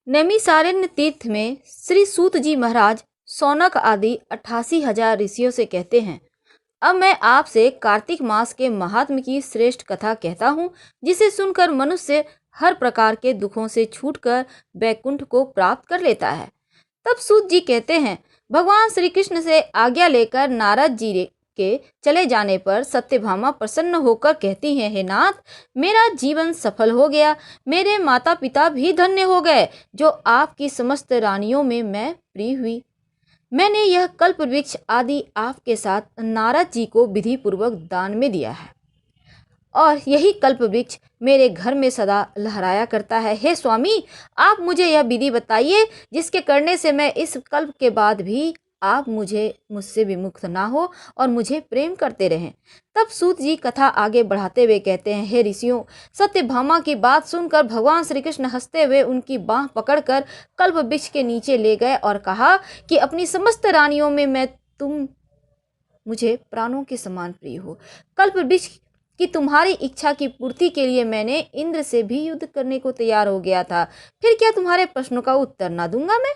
नैमिषारण्य तीर्थ में श्री सूत जी महाराज शौनक आदि 88,000 ऋषियों से कहते हैं, अब मैं आपसे कार्तिक मास के महात्म की श्रेष्ठ कथा कहता हूँ, जिसे सुनकर मनुष्य हर प्रकार के दुखों से छूटकर वैकुंठ को प्राप्त कर लेता है। तब सूत जी कहते हैं, भगवान श्री कृष्ण से आज्ञा लेकर नारद जी के चले जाने पर सत्यभामा प्रसन्न होकर कहती हैं, हे नाथ, मेरा जीवन सफल हो गया, मेरे माता पिता भी धन्य हो गए, जो आपकी समस्त रानियों में मैं प्रिय हुई। मैंने यह कल्प वृक्ष आदि आपके साथ नारद जी को विधि पूर्वक दान में दिया है और यही कल्प वृक्ष मेरे घर में सदा लहराया करता है। हे स्वामी, आप मुझे यह विधि बताइए जिसके करने से मैं इस कल्प के बाद भी आप मुझसे विमुक्त ना हो और मुझे प्रेम करते रहें। तब सूत जी कथा आगे बढ़ाते हुए कहते हैं, हे ऋषियों, सत्यभामा की बात सुनकर भगवान श्री कृष्ण हंसते हुए उनकी बाह पकड़कर कल्प वृक्ष के नीचे ले गए और कहा कि अपनी समस्त रानियों में तुम मुझे प्राणों के समान प्रिय हो। कल्प वृक्ष कि तुम्हारी इच्छा की पूर्ति के लिए मैंने इंद्र से भी युद्ध करने को तैयार हो गया था, फिर क्या तुम्हारे प्रश्नों का उत्तर ना दूंगा मैं।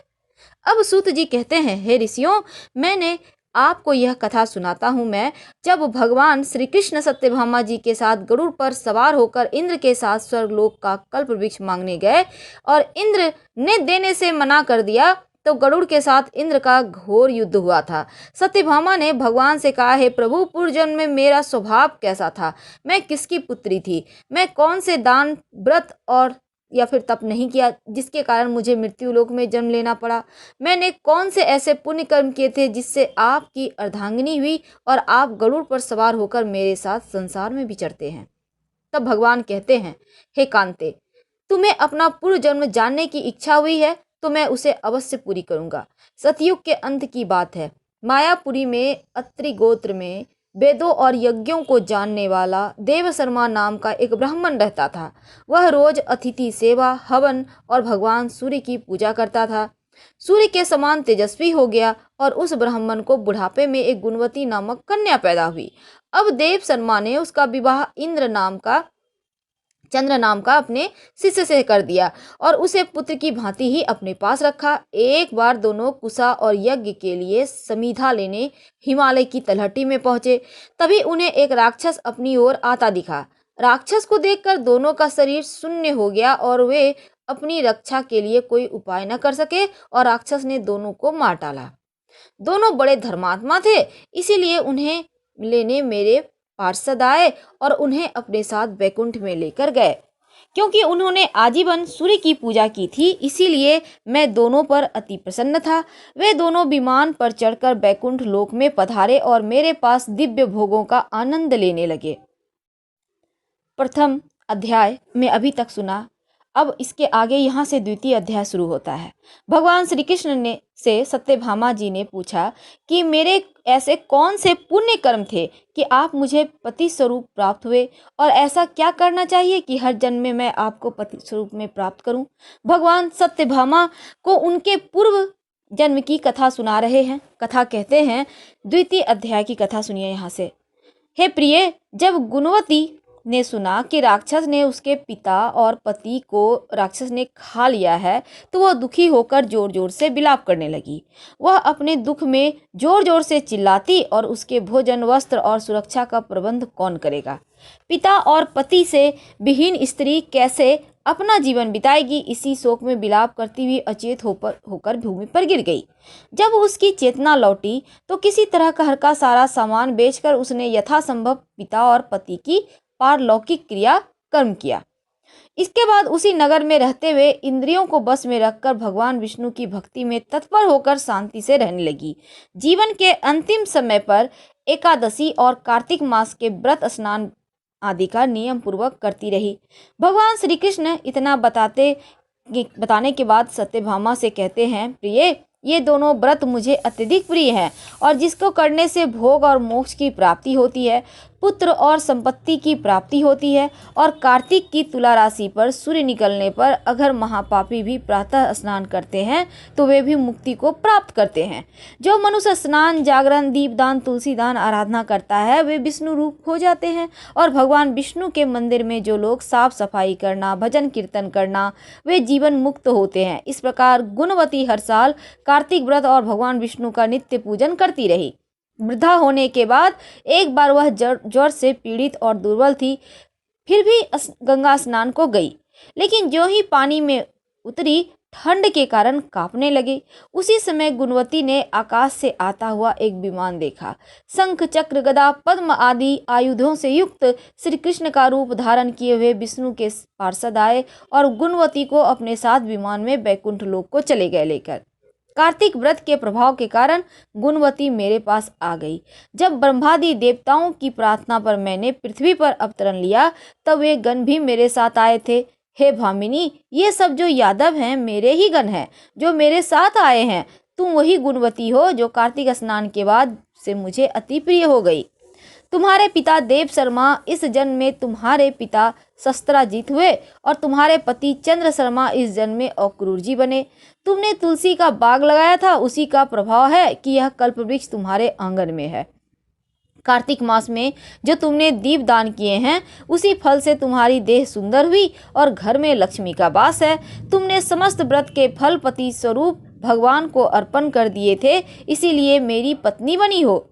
अब सूत जी कहते हैं, हे ऋषियों, मैंने आपको यह कथा सुनाता हूँ मैं, जब भगवान श्री कृष्ण सत्यभामा जी के साथ गरुड़ पर सवार होकर इंद्र के साथ स्वर्गलोक का कल्प वृक्ष मांगने गए और इंद्र ने देने से मना कर दिया, तो गरुड़ के साथ इंद्र का घोर युद्ध हुआ था। सत्यभामा ने भगवान से कहा, हे प्रभु, पूर्व जन्म में मेरा स्वभाव कैसा था, मैं किसकी पुत्री थी, मैं कौन से दान व्रत और या फिर तप नहीं किया जिसके कारण मुझे मृत्यु लोक में जन्म लेना पड़ा, मैंने कौन से ऐसे पुण्य कर्म किए थे जिससे आपकी अर्धांगिनी हुई और आप गरुड़ पर सवार होकर मेरे साथ संसार में विचरते हैं। तब भगवान कहते हैं, हे कांते, तुम्हें अपना पूर्व जन्म जानने की इच्छा हुई है तो मैं उसे अवश्य पूरी करूंगा। सतयुग के अंत की बात है। मायापुरी में अत्रि गोत्र में वेदों और यज्ञों को जानने वाला देव शर्मा नाम का एक ब्राह्मण रहता था। वह रोज अतिथि सेवा, हवन और भगवान सूर्य की पूजा करता था। सूर्य के समान तेजस्वी हो गया और उस ब्राह्मण को बुढ़ापे में एक गुणवती नामक कन्या पैदा हुई। अब देव शर्मा ने उसका विवाह चंद्र नाम का अपने शिष्य से कर दिया और उसे पुत्र की भांति ही अपने पास रखा। एक बार दोनों कुशा और यज्ञ के लिए समीधा लेने हिमालय की तलहटी में पहुंचे। तभी उन्हें एक राक्षस अपनी ओर आता दिखा। राक्षस को देखकर दोनों का शरीर शून्य हो गया और वे अपनी रक्षा के लिए कोई उपाय न कर सके और राक्षस ने दोनों को मार डाला। दोनों बड़े धर्मात्मा थे, इसीलिए उन्हें लेने मेरे पार्षद आए और उन्हें अपने साथ वैकुंठ में लेकर गए। क्योंकि उन्होंने आजीवन सूर्य की पूजा की थी, इसीलिए मैं दोनों पर अति प्रसन्न था। वे दोनों विमान पर चढ़कर वैकुंठ लोक में पधारे और मेरे पास दिव्य भोगों का आनंद लेने लगे। प्रथम अध्याय में अभी तक सुना। अब इसके आगे यहाँ से द्वितीय अध्याय शुरू होता है। भगवान श्री कृष्ण ने से सत्यभामा जी ने पूछा कि मेरे ऐसे कौन से पुण्य कर्म थे कि आप मुझे पति स्वरूप प्राप्त हुए, और ऐसा क्या करना चाहिए कि हर जन्म में मैं आपको पति स्वरूप में प्राप्त करूं। भगवान सत्यभामा को उनके पूर्व जन्म की कथा सुना रहे हैं। कथा कहते हैं, द्वितीय अध्याय की कथा सुनिए यहाँ से। हे प्रिय, जब गुणवती ने सुना कि राक्षस ने उसके पिता और पति को राक्षस ने खा लिया है, तो वह दुखी होकर जोर जोर से विलाप करने लगी। वह अपने दुख में जोर जोर से चिल्लाती और उसके भोजन, वस्त्र और सुरक्षा का प्रबंध कौन करेगा। पिता और पति से विहीन स्त्री कैसे अपना जीवन बिताएगी, इसी शोक में विलाप करती हुई अचेत होकर भूमि पर गिर गई। जब उसकी चेतना लौटी तो किसी तरह घर का सारा सामान बेचकर उसने यथासंभव पिता और पति की पारलौकिक क्रिया कर्म किया। इसके बाद उसी नगर में रहते हुए इंद्रियों को बस में रखकर भगवान विष्णु की भक्ति में तत्पर होकर शांति से रहने लगी। जीवन के अंतिम समय पर एकादशी और कार्तिक मास के व्रत, स्नान आदि का नियम पूर्वक करती रही। भगवान श्री कृष्ण इतना बताने के बाद सत्यभामा से कहते हैं, प्रिय, ये दोनों व्रत मुझे अत्यधिक प्रिय हैं और जिसको करने से भोग और मोक्ष की प्राप्ति होती है। पुत्र और संपत्ति की प्राप्ति होती है। और कार्तिक की तुला राशि पर सूर्य निकलने पर अगर महापापी भी प्रातः स्नान करते हैं तो वे भी मुक्ति को प्राप्त करते हैं। जो मनुष्य स्नान, जागरण, दीपदान, तुलसी दान, आराधना करता है वे विष्णु रूप हो जाते हैं। और भगवान विष्णु के मंदिर में जो लोग साफ सफाई करना, भजन कीर्तन करना, वे जीवन मुक्त होते हैं। इस प्रकार गुणवती हर साल कार्तिक व्रत और भगवान विष्णु का नित्य पूजन करती रही। वृद्धा होने के बाद एक बार वह ज्वर से पीड़ित और दुर्बल थी, फिर भी गंगा स्नान को गई, लेकिन जो ही पानी में उतरी ठंड के कारण कांपने लगी। उसी समय गुणवती ने आकाश से आता हुआ एक विमान देखा। शंख, चक्र, गदा, पद्म आदि आयुधों से युक्त श्री कृष्ण का रूप धारण किए हुए विष्णु के पार्षद आए और गुणवती को अपने साथ विमान में बैकुंठ लोक को चले गए लेकर। कार्तिक व्रत के प्रभाव के कारण गुणवती मेरे पास आ गई। जब ब्रह्मादि देवताओं की प्रार्थना पर मैंने पृथ्वी पर अवतरण लिया तब वे गण भी मेरे साथ आए थे। हे भामिनी, ये सब जो यादव हैं मेरे ही गण हैं जो मेरे साथ आए हैं। तुम वही गुणवती हो जो कार्तिक स्नान के बाद से मुझे अति प्रिय हो गई। तुम्हारे पिता देव शर्मा इस जन्म में तुम्हारे पिता शस्त्राजीत हुए और तुम्हारे पति चंद्र शर्मा इस जन्म में अक्रूर जी बने। तुमने तुलसी का बाग लगाया था, उसी का प्रभाव है कि यह कल्प वृक्ष तुम्हारे आंगन में है। कार्तिक मास में जो तुमने दीप दान किए हैं उसी फल से तुम्हारी देह सुंदर हुई और घर में लक्ष्मी का वास है। तुमने समस्त व्रत के फल पति स्वरूप भगवान को अर्पण कर दिए थे, इसीलिए मेरी पत्नी बनी हो।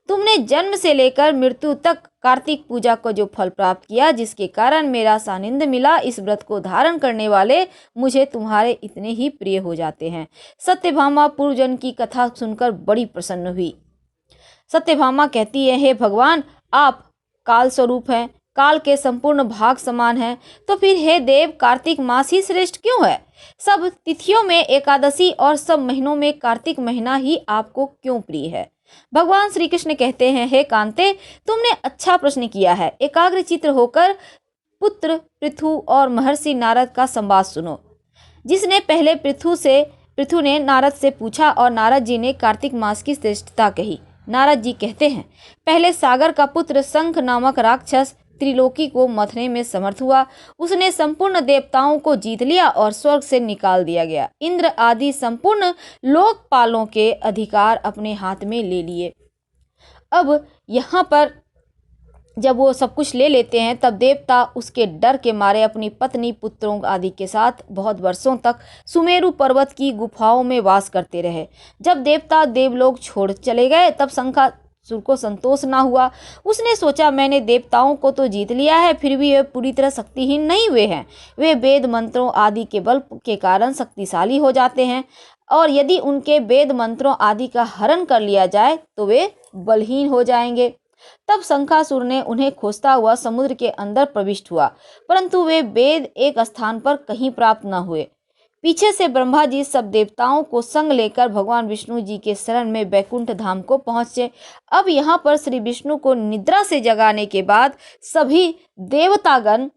तुमने जन्म से लेकर मृत्यु तक कार्तिक पूजा को जो फल प्राप्त किया, जिसके कारण मेरा सानिध्य मिला, इस व्रत को धारण करने वाले मुझे तुम्हारे इतने ही प्रिय हो जाते हैं। सत्यभामा पूर्वजन्म की कथा सुनकर बड़ी प्रसन्न हुई। सत्यभामा कहती है, हे भगवान, आप काल स्वरूप हैं, काल के संपूर्ण भाग समान हैं, तो फिर हे देव, कार्तिक मास ही श्रेष्ठ क्यों है? सब तिथियों में एकादशी और सब महीनों में कार्तिक महीना ही आपको क्यों प्रिय है? भगवान श्री कृष्ण कहते हैं, हे कांते, तुमने अच्छा प्रश्न किया है। एकाग्रचित्त होकर पुत्र पृथु और महर्षि नारद का संवाद सुनो। जिसने पहले पृथु ने नारद से पूछा और नारद जी ने कार्तिक मास की श्रेष्ठता कही। नारद जी कहते हैं, पहले सागर का पुत्र शंख नामक राक्षस त्रिलोकी को मथने में समर्थ हुआ। उसने संपूर्ण देवताओं को जीत लिया और स्वर्ग से निकाल दिया गया। इंद्र आदि संपूर्ण लोकपालों के अधिकार अपने हाथ में ले लिए। अब यहाँ पर जब वो सब कुछ ले लेते हैं तब देवता उसके डर के मारे अपनी पत्नी, पुत्रों आदि के साथ बहुत वर्षों तक सुमेरु पर्वत की गुफाओं में वास करते रहे। जब देवता देवलोक छोड़ चले गए तब शंखासुर को संतोष ना हुआ। उसने सोचा, मैंने देवताओं को तो जीत लिया है, फिर भी वे पूरी तरह शक्तिहीन नहीं हुए हैं। वे वेद मंत्रों आदि के बल के कारण शक्तिशाली हो जाते हैं और यदि उनके वेद मंत्रों आदि का हरण कर लिया जाए तो वे बलहीन हो जाएंगे। तब शंखासुर ने उन्हें खोजता हुआ समुद्र के अंदर प्रविष्ट हुआ, परंतु वे वेद एक स्थान पर कहीं प्राप्त न हुए। पीछे से ब्रह्मा जी सब देवताओं को संग लेकर भगवान विष्णु जी के शरण में बैकुंठ धाम को पहुंचे। अब यहाँ पर श्री विष्णु को निद्रा से जगाने के बाद सभी देवतागण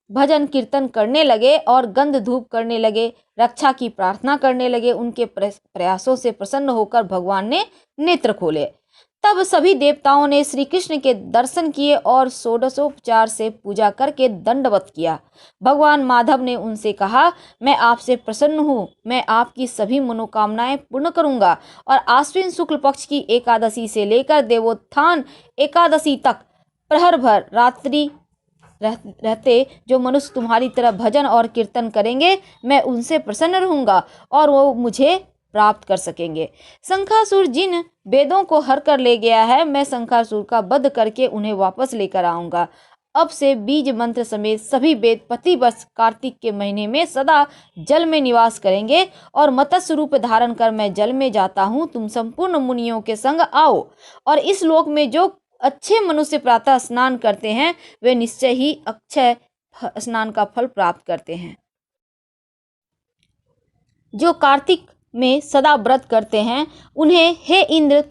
भजन कीर्तन करने लगे और गंध धूप करने लगे, रक्षा की प्रार्थना करने लगे। उनके प्रयासों से प्रसन्न होकर भगवान ने नेत्र खोले। तब सभी देवताओं ने श्री कृष्ण के दर्शन किए और षोडशोपचार से पूजा करके दंडवत किया। भगवान माधव ने उनसे कहा, मैं आपसे प्रसन्न हूँ, मैं आपकी सभी मनोकामनाएं पूर्ण करूंगा और आश्विन शुक्ल पक्ष की एकादशी से लेकर देवोत्थान एकादशी तक प्रहर भर रात्रि रहते जो मनुष्य तुम्हारी तरह भजन और कीर्तन करेंगे, मैं उनसे प्रसन्न रहूंगा और वो मुझे प्राप्त कर सकेंगे। शंखासुर जिन वेदों को हर कर ले गया है, मैं शंखासुर का वध करके उन्हें वापस लेकर आऊंगा। अब से बीज मंत्र समेत सभी वेद प्रतिवर्ष कार्तिक के महीने में सदा जल में निवास करेंगे और मत्स्य रूप धारण कर मैं जल में जाता हूँ। तुम संपूर्ण मुनियों के संग आओ और इस लोक में जो अच्छे मनुष्य प्रातः स्नान करते हैं वे निश्चय ही अक्षय स्नान का फल प्राप्त करते हैं। जो कार्तिक में सदा व्रत करते हैं उन्हें, हे इंद्र,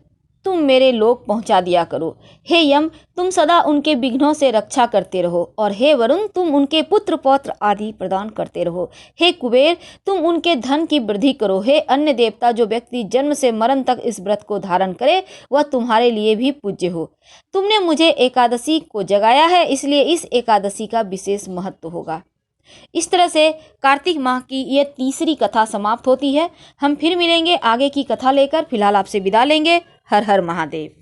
तुम मेरे लोग पहुंचा दिया करो। हे यम, तुम सदा उनके विघ्नों से रक्षा करते रहो, और हे वरुण, तुम उनके पुत्र पौत्र आदि प्रदान करते रहो। हे कुबेर, तुम उनके धन की वृद्धि करो। हे अन्य देवता, जो व्यक्ति जन्म से मरण तक इस व्रत को धारण करे वह तुम्हारे लिए भी पूज्य हो। तुमने मुझे एकादशी को जगाया है, इसलिए इस एकादशी का विशेष महत्व होगा। इस तरह से कार्तिक माह की ये तीसरी कथा समाप्त होती है। हम फिर मिलेंगे आगे की कथा लेकर। फिलहाल आपसे विदा लेंगे। हर हर महादेव।